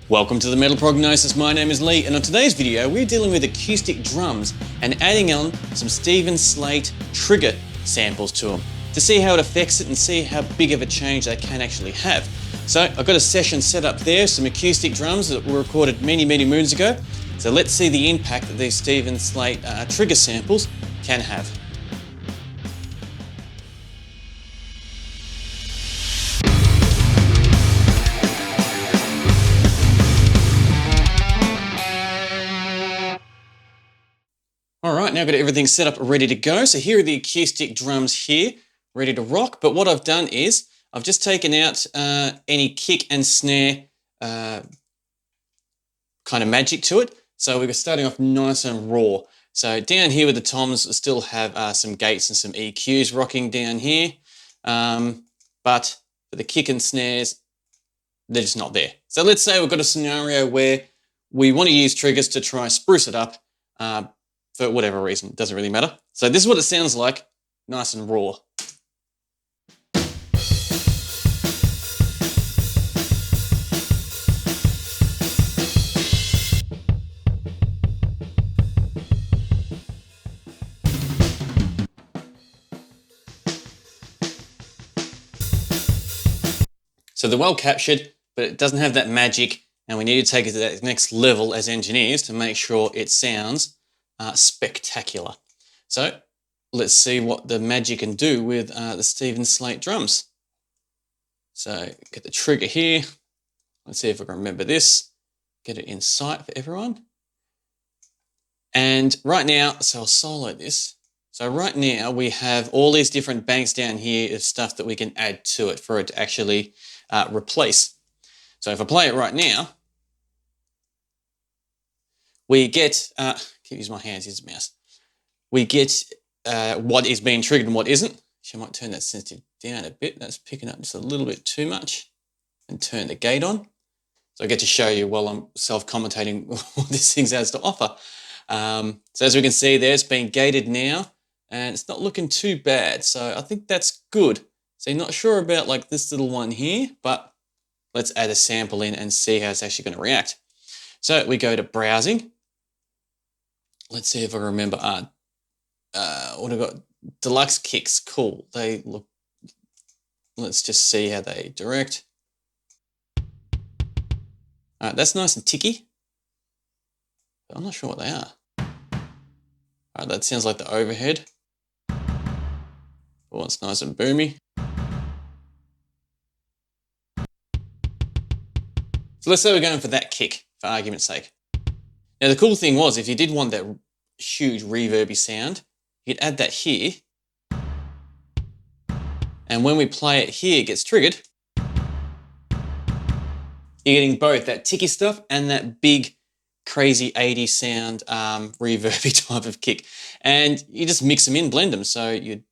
Welcome to the Metal Prognosis. My name is Lee, and on today's video we're dealing with acoustic drums and adding on some Steven Slate Trigger samples to them to see how it affects it and see how big of a change they can actually have. So I've got a session set up there, some acoustic drums that were recorded many moons ago. So let's see the impact that these Steven Slate Trigger samples can have. Alright, now I've got everything set up ready to go. So here are the acoustic drums here, ready to rock. But what I've done is, I've just taken out any kick and snare kind of magic to it. So we're starting off nice and raw. So down here with the toms, I still have some gates and some EQs rocking down here. But for the kick and snares, they're just not there. So let's say we've got a scenario where we want to use triggers to try spruce it up. For whatever reason, it doesn't really matter. So this is what it sounds like, nice and raw. So they're well captured, but it doesn't have that magic, and we need to take it to that next level as engineers to make sure it sounds spectacular. So let's see what the magic can do with the Steven Slate drums. So get the trigger here. Let's see if I can remember this. Get it in sight for everyone. And right now, so I'll solo this. So right now we have all these different banks down here of stuff that we can add to it for it to actually replace. So if I play it right now, we get, keep using my hands, use the mouse. We get what is being triggered and what isn't. So I might turn that sensitivity down a bit. That's picking up just a little bit too much. And turn the gate on. So I get to show you while I'm self-commentating what this thing has to offer. So as we can see there, it's being gated now and it's not looking too bad. So I think that's good. So you're not sure about like this little one here, but let's add a sample in and see how it's actually going to react. So we go to browsing. Let's see if I remember. What have I got? Deluxe kicks. Cool. They look. Let's just see how they direct. That's nice and ticky. But I'm not sure what they are. That sounds like the overhead. Oh, it's nice and boomy. So let's say we're going for that kick, for argument's sake. Now the cool thing was, if you did want that huge reverby sound, you could add that here. And when we play it here, it gets triggered. You're getting both that ticky stuff and that big, crazy 80s sound, reverby type of kick. And you just mix them in, blend them. So you'd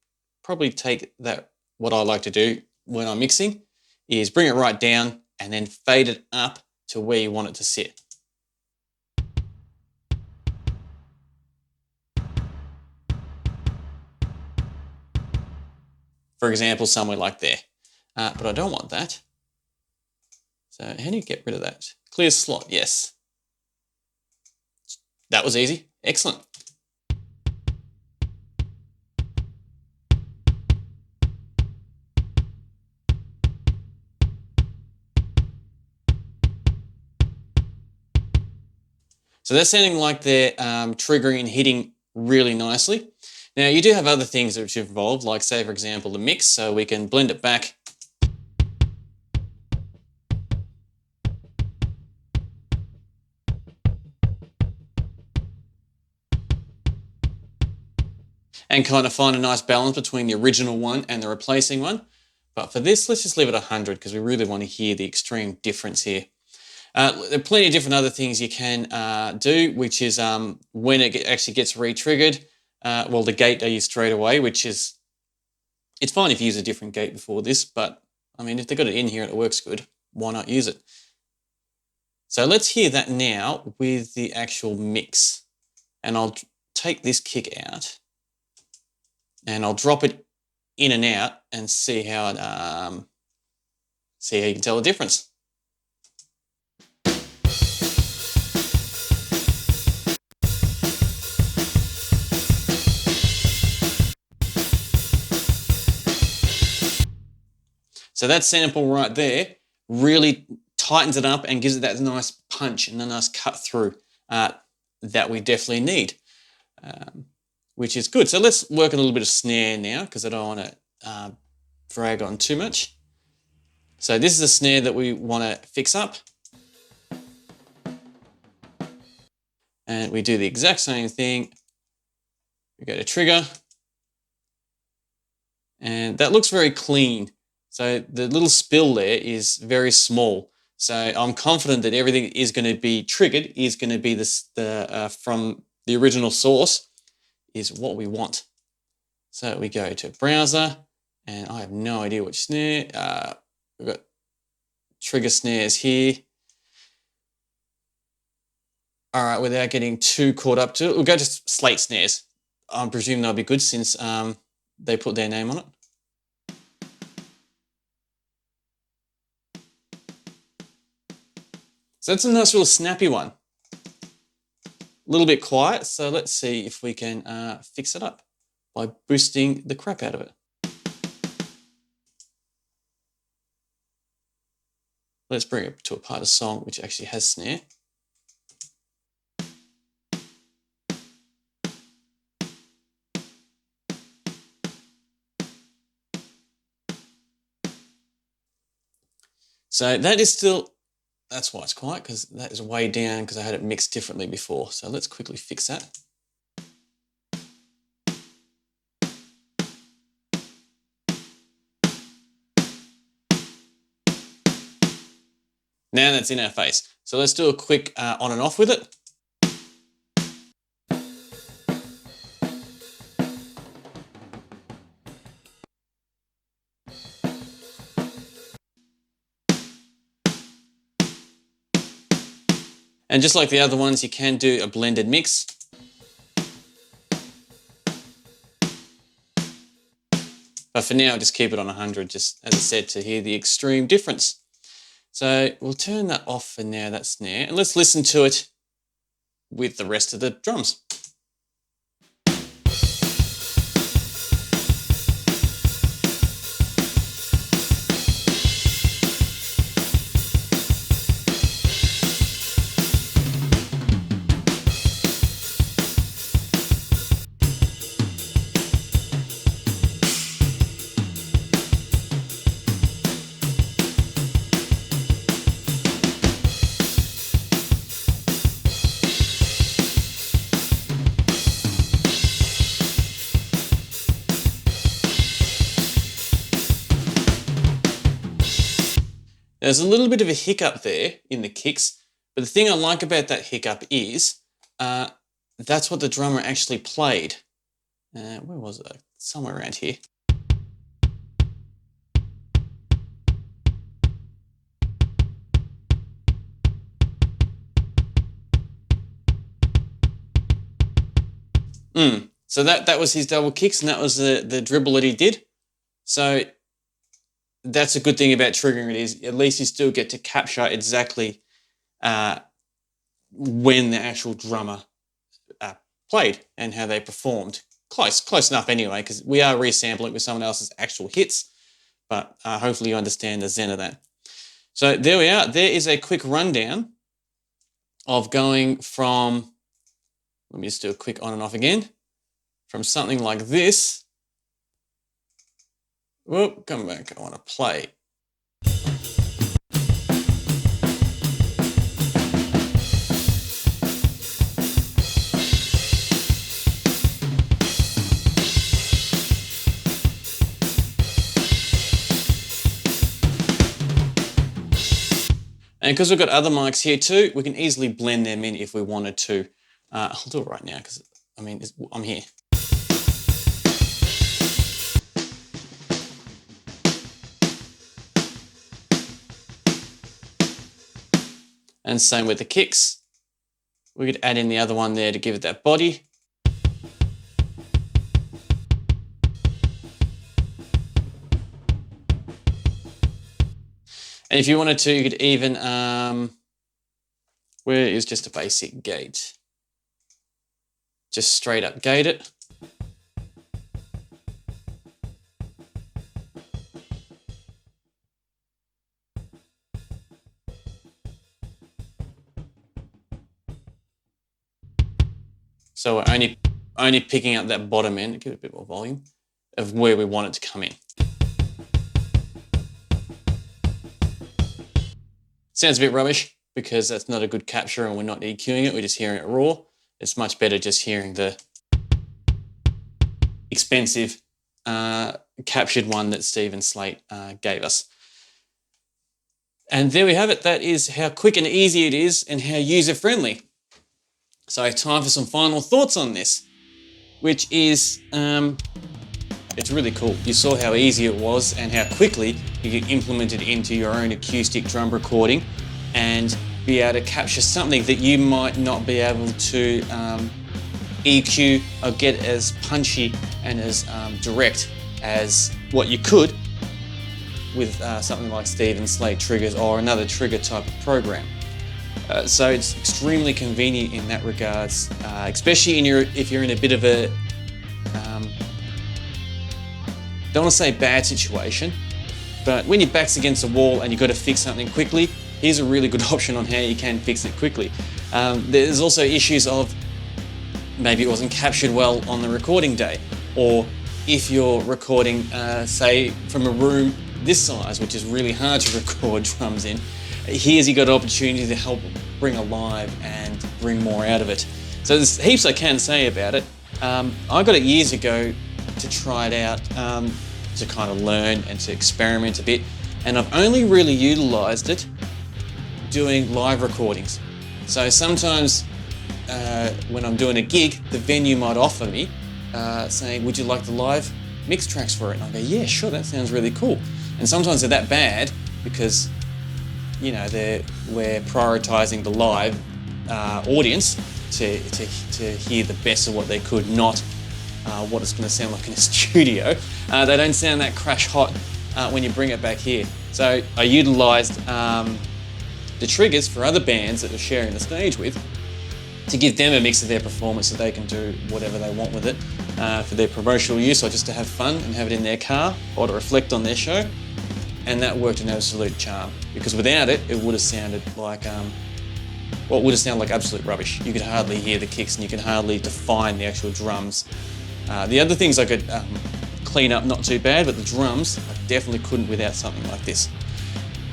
probably take that, what I like to do when I'm mixing, is bring it right down and then fade it up to where you want it to sit. For example, somewhere like there. But I don't want that. So how do you get rid of that? Clear slot, yes. That was easy, excellent. So they're sounding like they're triggering and hitting really nicely. Now you do have other things which are involved, like say for example the mix, so we can blend it back. And kind of find a nice balance between the original one and the replacing one. But for this, let's just leave it 100 because we really want to hear the extreme difference here. There are plenty of different other things you can do, which is when it actually gets re-triggered, well, the gate I use straight away, which is, it's fine if you use a different gate before this, but I mean, if they've got it in here and it works good, why not use it? So let's hear that now with the actual mix. And I'll take this kick out and I'll drop it in and out and see how it, see how you can tell the difference. So that sample right there really tightens it up and gives it that nice punch and a nice cut through that we definitely need, which is good. So let's work a little bit of snare now because I don't want to drag on too much. So this is a snare that we want to fix up. And we do the exact same thing. We go to trigger. And that looks very clean. So the little spill there is very small. So I'm confident that everything is going to be triggered, is going to be from the original source, is what we want. So we go to browser, and I have no idea which snare. We've got trigger snares here. All right, without getting too caught up to it, we'll go to Slate snares. I presume they'll be good since they put their name on it. So that's a nice little snappy one. A little bit quiet, so let's see if we can fix it up by boosting the crap out of it. Let's bring it to a part of the song which actually has snare. So that is still, that's why it's quiet, because that is way down because I had it mixed differently before. So let's quickly fix that. Now that's in our face. So let's do a quick on and off with it. And just like the other ones, you can do a blended mix. But for now, just keep it on 100, just as I said, to hear the extreme difference. So we'll turn that off for now, that snare, and let's listen to it with the rest of the drums. There's a little bit of a hiccup there in the kicks, but the thing I like about that hiccup is that's what the drummer actually played. Where was it? Somewhere around here. So that was his double kicks, and that was the dribble that he did. So that's a good thing about triggering it, is at least you still get to capture exactly when the actual drummer played and how they performed. Close enough anyway, because we are resampling with someone else's actual hits, but hopefully you understand the zen of that. So there we are. There is a quick rundown of going from, let me just do a quick on and off again, from something like this. Whoop, come back, I want to play. And because we've got other mics here too, we can easily blend them in if we wanted to. I'll do it right now because, I mean, I'm here. And same with the kicks. We could add in the other one there to give it that body. And if you wanted to, you could even, where is just a basic gate? Just straight up gate it. So we're only picking up that bottom end, give it a bit more volume, of where we want it to come in. Sounds a bit rubbish because that's not a good capture and we're not EQing it, we're just hearing it raw. It's much better just hearing the expensive captured one that Steven Slate gave us. And there we have it. That is how quick and easy it is and how user-friendly. So time for some final thoughts on this, which is, it's really cool. You saw how easy it was and how quickly you can implement it into your own acoustic drum recording and be able to capture something that you might not be able to EQ or get as punchy and as direct as what you could with something like Steven Slate triggers or another trigger type of program. So it's extremely convenient in that regards, especially if you're in a bit of a, don't want to say bad situation, but when your back's against the wall and you've got to fix something quickly, here's a really good option on how you can fix it quickly. There's also issues of maybe it wasn't captured well on the recording day, or if you're recording, say, from a room this size, which is really hard to record drums in, here's you got an opportunity to help bring alive and bring more out of it. So there's heaps I can say about it. I got it years ago to try it out, to kind of learn and to experiment a bit, and I've only really utilised it doing live recordings. So sometimes when I'm doing a gig, the venue might offer me saying, would you like the live mix tracks for it? And I go, yeah, sure, that sounds really cool. And sometimes they're that bad because, you know, we're prioritising the live audience to hear the best of what they could, not what it's going to sound like in a studio. They don't sound that crash hot when you bring it back here. So I utilised the triggers for other bands that are sharing the stage with to give them a mix of their performance so they can do whatever they want with it for their promotional use or just to have fun and have it in their car or to reflect on their show. And that worked an absolute charm because without it, it would have sounded like, well, it would have sounded like absolute rubbish. You could hardly hear the kicks and you could hardly define the actual drums. The other things I could clean up not too bad, but the drums, I definitely couldn't without something like this.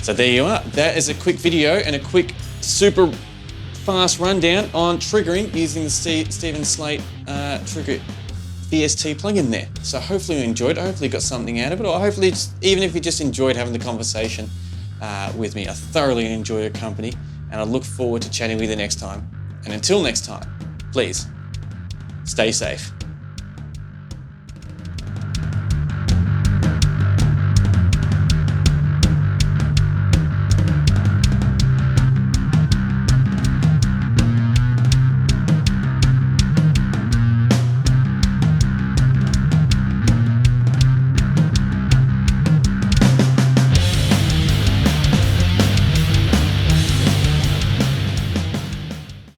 So there you are. That is a quick video and a quick, super fast rundown on triggering using the Steven Slate Trigger VST plugin there. So hopefully you enjoyed it. Hopefully you got something out of it, or hopefully even if you just enjoyed having the conversation with me. I thoroughly enjoy your company and I look forward to chatting with you next time. And until next time, please stay safe.